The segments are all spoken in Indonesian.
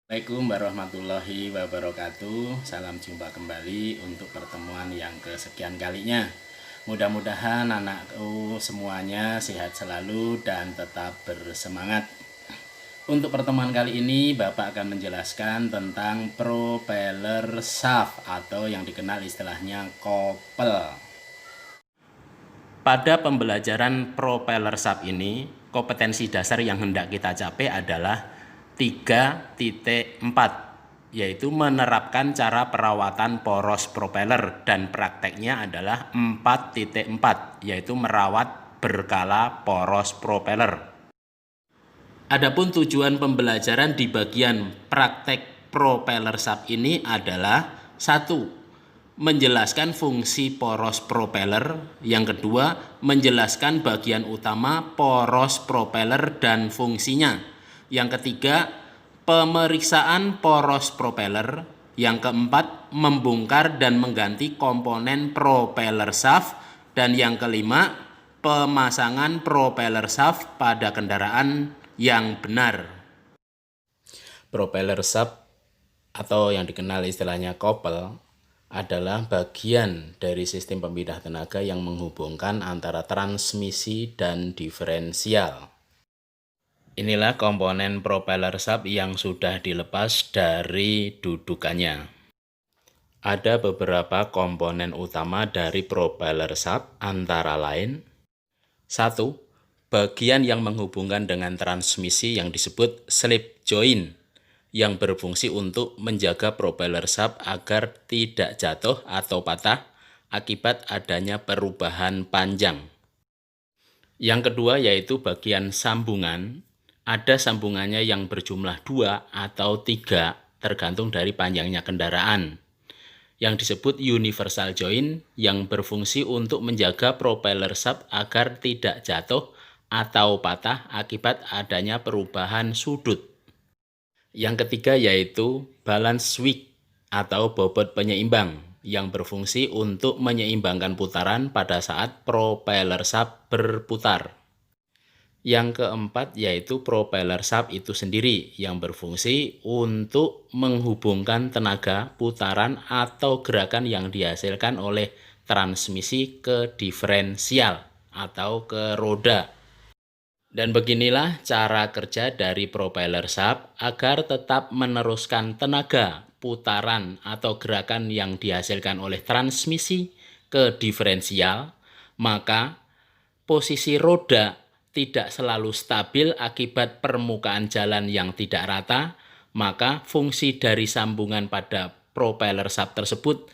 Assalamualaikum warahmatullahi wabarakatuh. Salam jumpa kembali untuk pertemuan yang kesekian kalinya. Mudah-mudahan anakku semuanya sehat selalu dan tetap bersemangat. Untuk pertemuan kali ini Bapak akan menjelaskan tentang propeller shaft atau yang dikenal istilahnya kopel. Pada pembelajaran propeller shaft ini, kompetensi dasar yang hendak kita capai adalah 3.4, yaitu menerapkan cara perawatan poros propeller, dan prakteknya adalah 4.4, yaitu merawat berkala poros propeller. Adapun tujuan pembelajaran di bagian praktek propeller shaft ini adalah: 1. Menjelaskan fungsi poros propeller. Yang kedua, menjelaskan bagian utama poros propeller dan fungsinya. Yang ketiga, pemeriksaan poros propeller. Yang keempat, membongkar dan mengganti komponen propeller shaft. Dan yang kelima, pemasangan propeller shaft pada kendaraan yang benar. Propeller shaft atau yang dikenal istilahnya kopel adalah bagian dari sistem pemindah tenaga yang menghubungkan antara transmisi dan diferensial. Inilah komponen propeller shaft yang sudah dilepas dari dudukannya. Ada beberapa komponen utama dari propeller shaft, antara lain: 1. Bagian yang menghubungkan dengan transmisi yang disebut slip joint, yang berfungsi untuk menjaga propeller shaft agar tidak jatuh atau patah akibat adanya perubahan panjang. Yang kedua yaitu bagian sambungan. Ada sambungannya yang berjumlah 2 atau 3 tergantung dari panjangnya kendaraan, yang disebut universal joint, yang berfungsi untuk menjaga propeller shaft agar tidak jatuh atau patah akibat adanya perubahan sudut. Yang ketiga yaitu balance wick atau bobot penyeimbang, yang berfungsi untuk menyeimbangkan putaran pada saat propeller shaft berputar. Yang keempat yaitu propeller shaft itu sendiri, yang berfungsi untuk menghubungkan tenaga putaran atau gerakan yang dihasilkan oleh transmisi ke diferensial atau ke roda. Dan beginilah cara kerja dari propeller shaft agar tetap meneruskan tenaga putaran atau gerakan yang dihasilkan oleh transmisi ke diferensial. Maka posisi roda tidak selalu stabil akibat permukaan jalan yang tidak rata, maka fungsi dari sambungan pada propeller shaft tersebut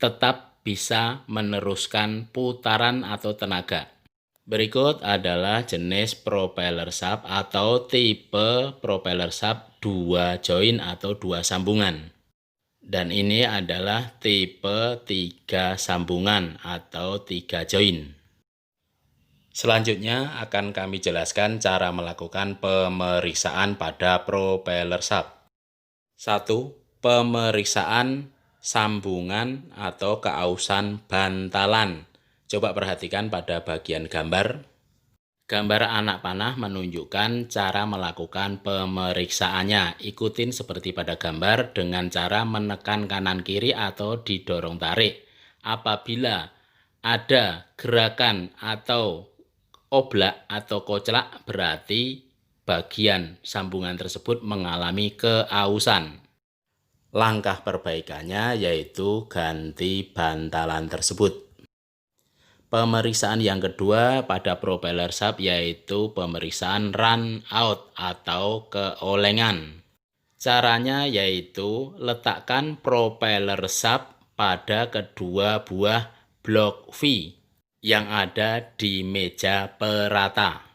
tetap bisa meneruskan putaran atau tenaga. Berikut adalah jenis propeller shaft atau tipe propeller shaft 2 joint atau 2 sambungan. Dan ini adalah tipe 3 sambungan atau 3 joint. Selanjutnya akan kami jelaskan cara melakukan pemeriksaan pada propeller shaft. 1. Pemeriksaan sambungan atau keausan bantalan. Coba perhatikan pada bagian gambar. Gambar anak panah menunjukkan cara melakukan pemeriksaannya. Ikutin seperti pada gambar dengan cara menekan kanan kiri atau didorong tarik. Apabila ada gerakan atau oblak atau koclak, berarti bagian sambungan tersebut mengalami keausan. Langkah perbaikannya yaitu ganti bantalan tersebut. Pemeriksaan yang kedua pada propeller shaft yaitu pemeriksaan run out atau keolengan. Caranya yaitu letakkan propeller shaft pada kedua buah blok V yang ada di meja perata.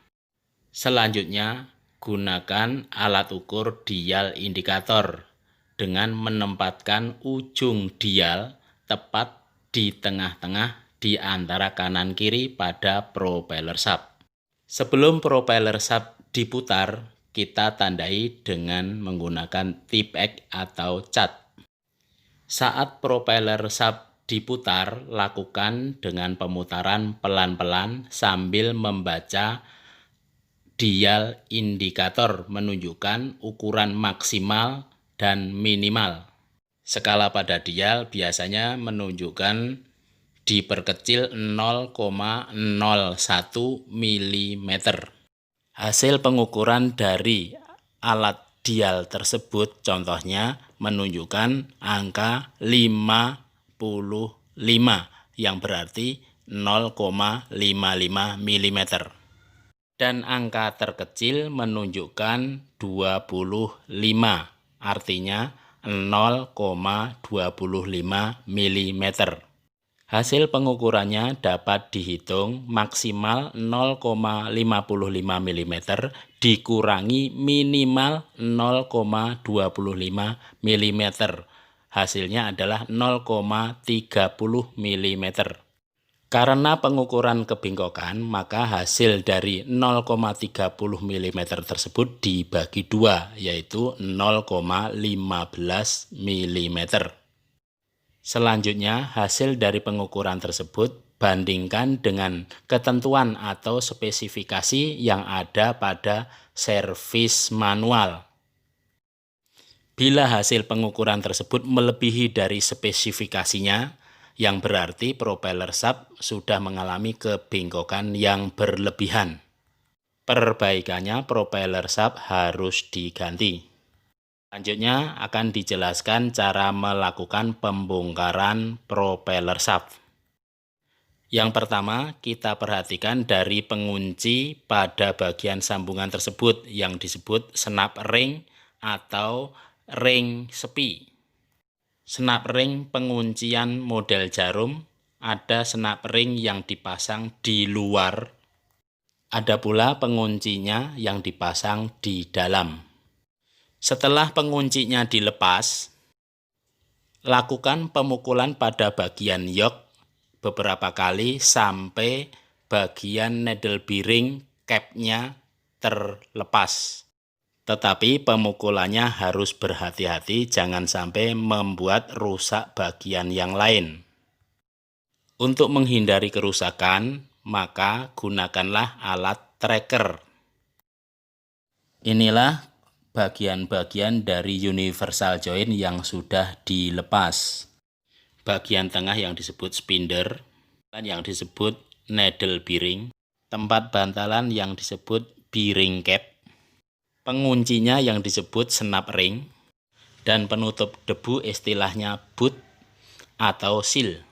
Selanjutnya, gunakan alat ukur dial indikator dengan menempatkan ujung dial tepat di tengah-tengah di antara kanan kiri pada propeller shaft. Sebelum propeller shaft diputar, kita tandai dengan menggunakan tip X atau cat. Saat propeller shaft diputar, lakukan dengan pemutaran pelan-pelan sambil membaca dial indikator menunjukkan ukuran maksimal dan minimal. Skala pada dial biasanya menunjukkan diperkecil 0,01 mm. Hasil pengukuran dari alat dial tersebut contohnya menunjukkan angka 55 yang berarti 0,55 mm. Dan angka terkecil menunjukkan 25, artinya 0,25 mm. Hasil pengukurannya dapat dihitung maksimal 0,55 mm dikurangi minimal 0,25 mm. Hasilnya adalah 0,30 mm. Karena pengukuran kebengkokan, maka hasil dari 0,30 mm tersebut dibagi dua, yaitu 0,15 mm. Selanjutnya, hasil dari pengukuran tersebut bandingkan dengan ketentuan atau spesifikasi yang ada pada servis manual. Bila hasil pengukuran tersebut melebihi dari spesifikasinya, yang berarti propeller shaft sudah mengalami kebengkokan yang berlebihan. Perbaikannya propeller shaft harus diganti. Selanjutnya akan dijelaskan cara melakukan pembongkaran propeller shaft. Yang pertama, kita perhatikan dari pengunci pada bagian sambungan tersebut yang disebut snap ring atau ring sepi. Snap ring penguncian model jarum, ada snap ring yang dipasang di luar, ada pula penguncinya yang dipasang di dalam. Setelah penguncinya dilepas, lakukan pemukulan pada bagian yoke beberapa kali sampai bagian needle bearing cap-nya terlepas. Tetapi pemukulannya harus berhati-hati, jangan sampai membuat rusak bagian yang lain. Untuk menghindari kerusakan, maka gunakanlah alat tracker. Inilah bagian-bagian dari universal joint yang sudah dilepas. Bagian tengah yang disebut spindle, yang disebut needle bearing, tempat bantalan yang disebut bearing cap, penguncinya yang disebut snap ring, dan penutup debu istilahnya boot atau seal.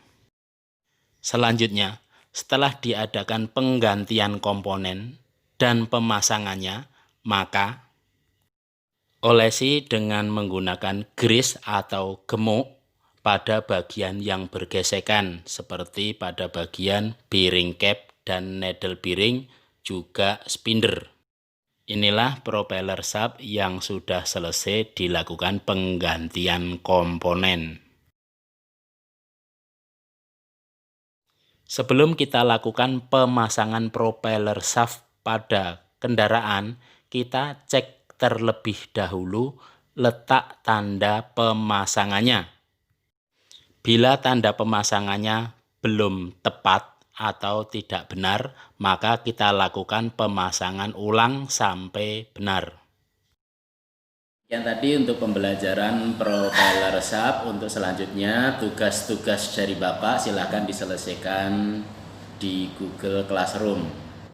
Selanjutnya, setelah diadakan penggantian komponen dan pemasangannya, maka olesi dengan menggunakan grease atau gemuk pada bagian yang bergesekan, seperti pada bagian bearing cap dan needle bearing, juga spindle. Inilah propeller shaft yang sudah selesai dilakukan penggantian komponen. Sebelum kita lakukan pemasangan propeller shaft pada kendaraan, kita cek terlebih dahulu letak tanda pemasangannya. Bila tanda pemasangannya belum tepat atau tidak benar, maka kita lakukan pemasangan ulang sampai benar. Yang tadi untuk pembelajaran propeller shaft. Untuk selanjutnya tugas-tugas dari Bapak silahkan diselesaikan di Google Classroom.